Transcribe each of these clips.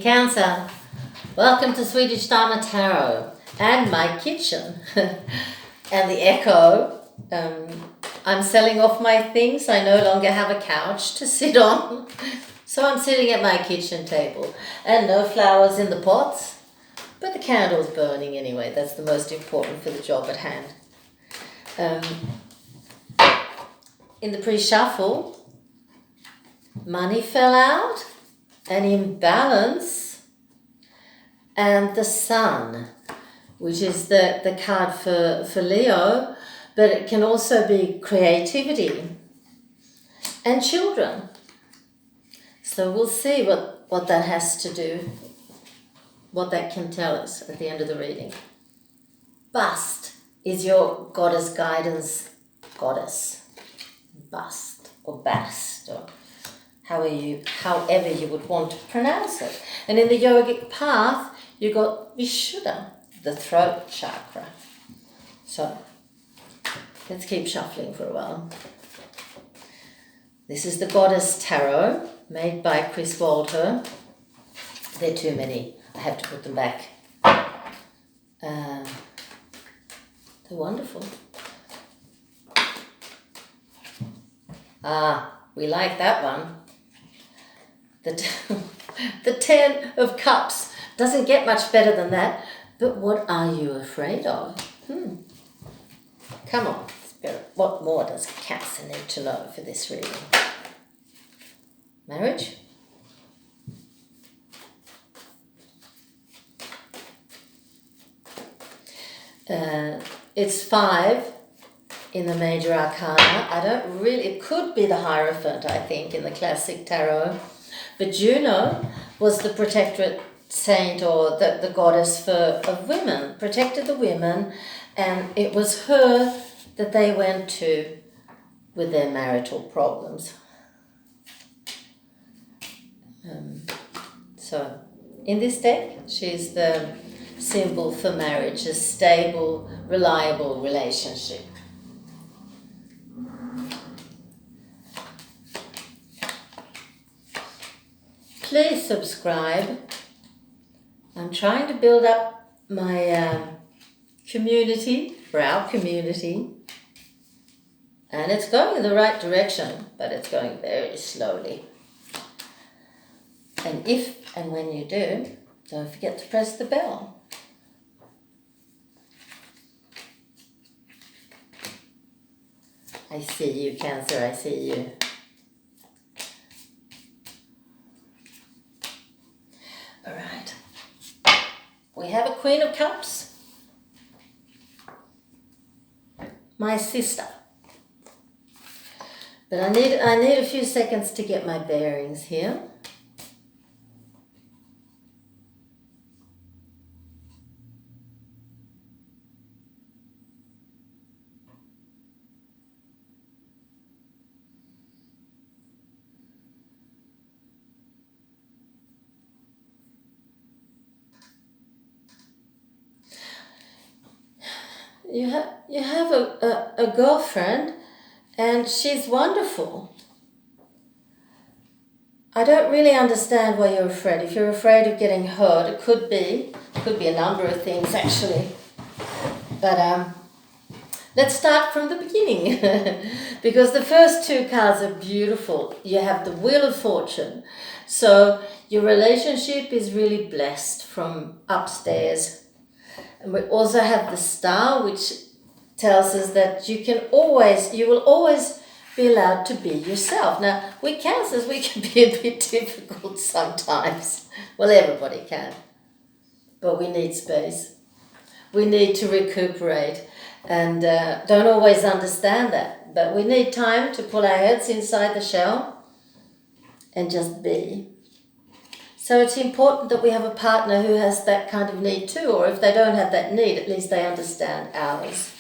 Cancer, welcome to Swedish Dharma Tarot and my kitchen and the echo. I'm selling off my things. I no longer have a couch to sit on, so I'm sitting at my kitchen table and no flowers in the pots, but the candle's burning anyway. That's the most important for the job at hand. In the pre-shuffle, money fell out, an imbalance, and the sun, which is the card for Leo, but it can also be creativity and children. So we'll see what that has to do, what that can tell us at the end of the reading. Bust is your goddess guidance goddess. Bust or bast or however you would want to pronounce it. And in the yogic path, you got Vishuddha, the throat chakra. So let's keep shuffling for a while. This is the Goddess Tarot, made by Chris Walter. There are too many. I have to put them back. They're wonderful. We like that one. The 10 of Cups doesn't get much better than that. But what are you afraid of? Come on, Spirit. What more does Cancer need to know for this reading? Marriage? It's 5 in the major arcana. It could be the Hierophant, I think, in the classic tarot. But Juno was the protectorate saint, or the goddess of women, protected the women, and it was her that they went to with their marital problems. So in this deck, she's the symbol for marriage, a stable, reliable relationship. Please subscribe. I'm trying to build up my community, for our community, and it's going in the right direction, but it's going very slowly. And if and when you do, don't forget to press the bell. I see you, Cancer, I see you. All right. We have a Queen of Cups. My sister. But I need a few seconds to get my bearings here. You have a girlfriend, and she's wonderful. I don't really understand why you're afraid. If you're afraid of getting hurt, it could be a number of things actually. But let's start from the beginning because the first 2 cards are beautiful. You have the Wheel of Fortune. So your relationship is really blessed from upstairs. And we also have the Star, which tells us that you will always be allowed to be yourself. Now, we Cancers, we can be a bit difficult sometimes. Well, everybody can. But we need space. We need to recuperate and don't always understand that. But we need time to pull our heads inside the shell and just be. So it's important that we have a partner who has that kind of need too, or if they don't have that need, at least they understand ours.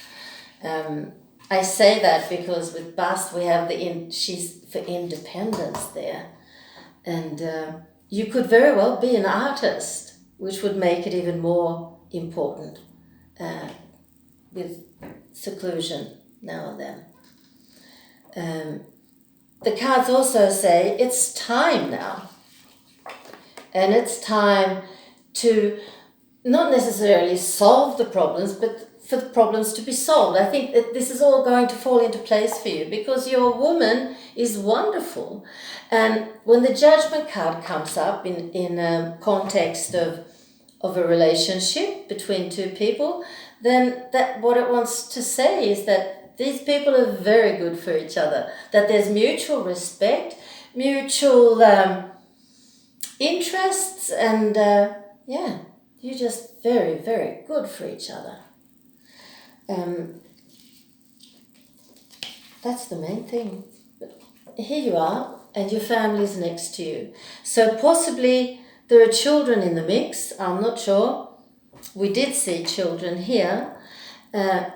I say that because with Bust we have she's for independence there. And you could very well be an artist, which would make it even more important with seclusion now and then. The cards also say it's time now. And it's time to not necessarily solve the problems, but for the problems to be solved. I think that this is all going to fall into place for you because your woman is wonderful. And when the Judgment card comes up in a context of a relationship between two people, then that what it wants to say is that these people are very good for each other, that there's mutual respect, mutual interests, and you're just very, very good for each other. That's the main thing. But here you are, and your family's next to you. So possibly there are children in the mix. I'm not sure. We did see children here,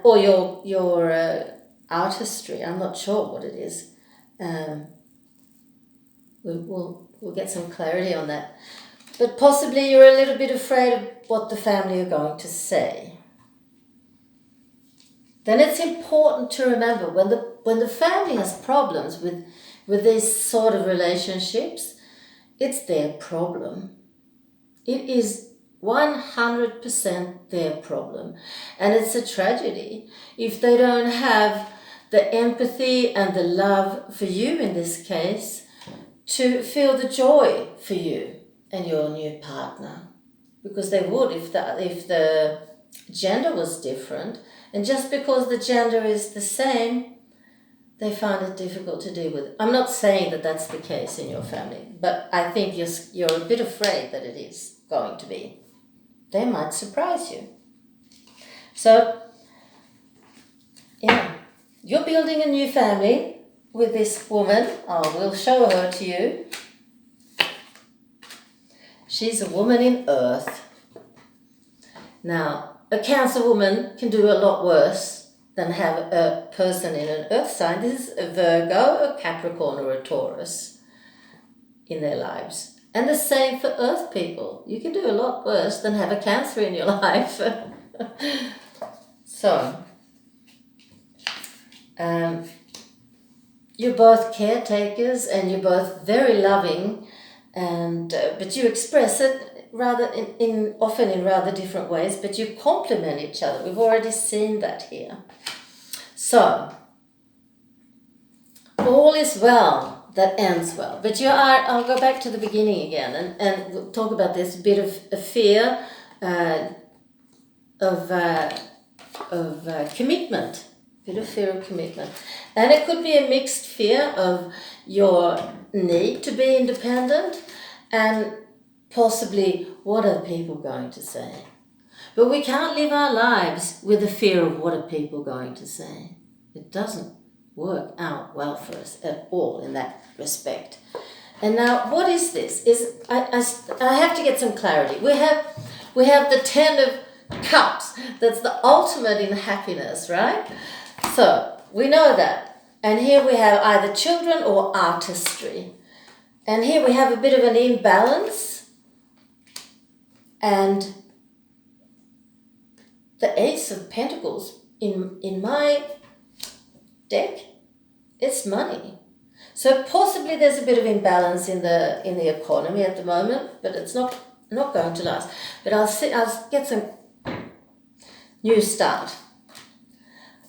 or your artistry. I'm not sure what it is. We'll get some clarity on that. But possibly you're a little bit afraid of what the family are going to say. Then it's important to remember when the family has problems with these sort of relationships, it's their problem. It is 100% their problem. And it's a tragedy if they don't have the empathy and the love for you in this case to feel the joy for you and your new partner. Because they would if the gender was different. And just because the gender is the same, they find it difficult to deal with. I'm not saying that that's the case in your family, but I think you're a bit afraid that it is going to be. They might surprise you. So, yeah, you're building a new family with this woman. We'll show her to you. She's a woman in Earth. Now, a Cancer woman can do a lot worse than have a person in an Earth sign. This is a Virgo, a Capricorn, or a Taurus in their lives. And the same for Earth people. You can do a lot worse than have a Cancer in your life. So, you're both caretakers and you're both very loving, and but you express it rather often in rather different ways, but you complement each other. We've already seen that here. So, all is well that ends well. But I'll go back to the beginning again and we'll talk about this bit of a fear of commitment. A bit of fear of commitment. And it could be a mixed fear of your need to be independent and possibly, what are people going to say? But we can't live our lives with the fear of what are people going to say. It doesn't work out well for us at all in that respect. And now, what is this? I have to get some clarity. We have the 10 of Cups. That's the ultimate in happiness, right? So, we know that. And here we have either children or artistry. And here we have a bit of an imbalance. And the Ace of Pentacles in my deck, it's money. So possibly there's a bit of imbalance in the economy at the moment, but it's not going to last. But I'll get some new start.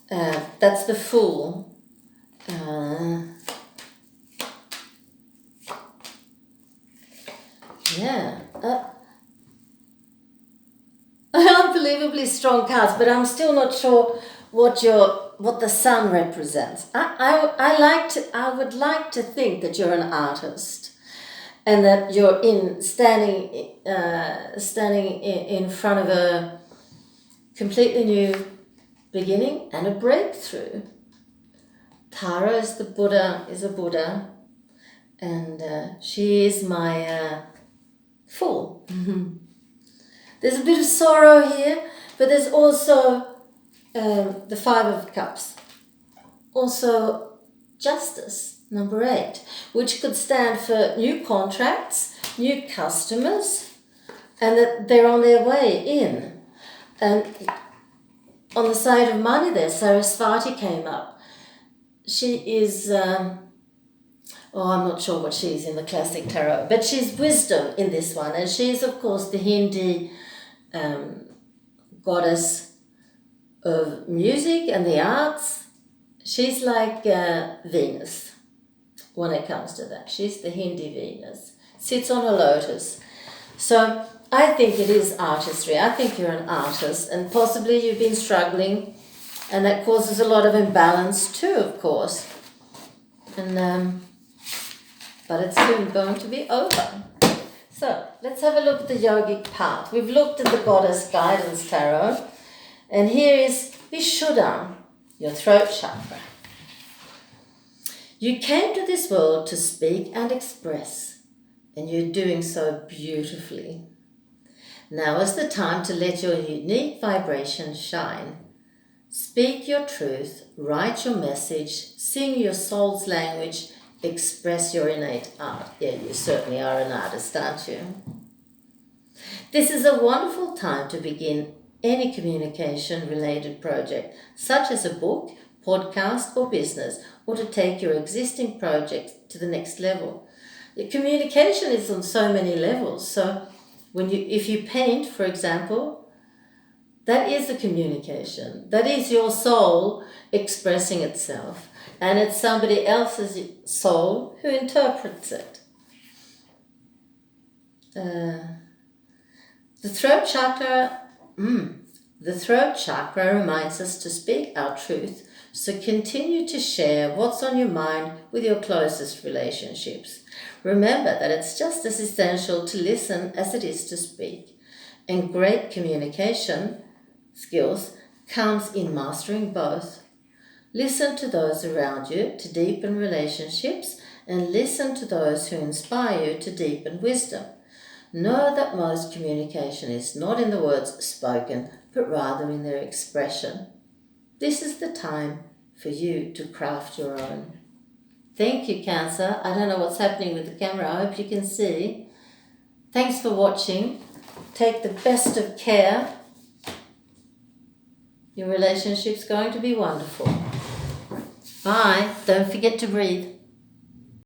That's the Fool. Unbelievably strong cards, but I'm still not sure what the Sun represents. I would like to think that you're an artist, and that you're standing in front of a completely new beginning and a breakthrough. Tara is a Buddha, and she is my Fool. There's a bit of sorrow here, but there's also the 5 of Cups. Also Justice, number 8, which could stand for new contracts, new customers, and that they're on their way in. And on the side of money there, Sarasvati came up. She is Oh, I'm not sure what she's in the classic tarot, but she's wisdom in this one, and she's of course the Hindi goddess of music and the arts. She's like Venus when it comes to that. She's the Hindi Venus, sits on a lotus. So I think it is artistry. I think you're an artist, and possibly you've been struggling, and that causes a lot of imbalance too, of course. And but it's soon going to be over. So let's have a look at the yogic part. We've looked at the Goddess Guidance Tarot, and here is Vishuddha, your throat chakra. You came to this world to speak and express, and you're doing so beautifully. Now is the time to let your unique vibration shine. Speak your truth, write your message, sing your soul's language, express your innate art. Yeah, you certainly are an artist, aren't you? This is a wonderful time to begin any communication-related project, such as a book, podcast, or business, or to take your existing project to the next level. The communication is on so many levels. So if you paint, for example, that is a communication. That is your soul expressing itself. And it's somebody else's soul who interprets it. The throat chakra reminds us to speak our truth, so continue to share what's on your mind with your closest relationships. Remember that it's just as essential to listen as it is to speak. And great communication skills comes in mastering both. Listen to those around you to deepen relationships, and listen to those who inspire you to deepen wisdom. Know that most communication is not in the words spoken, but rather in their expression. This is the time for you to craft your own. Thank you, Cancer. I don't know what's happening with the camera. I hope you can see. Thanks for watching. Take the best of care. Your relationship's going to be wonderful. Bye. Don't forget to breathe.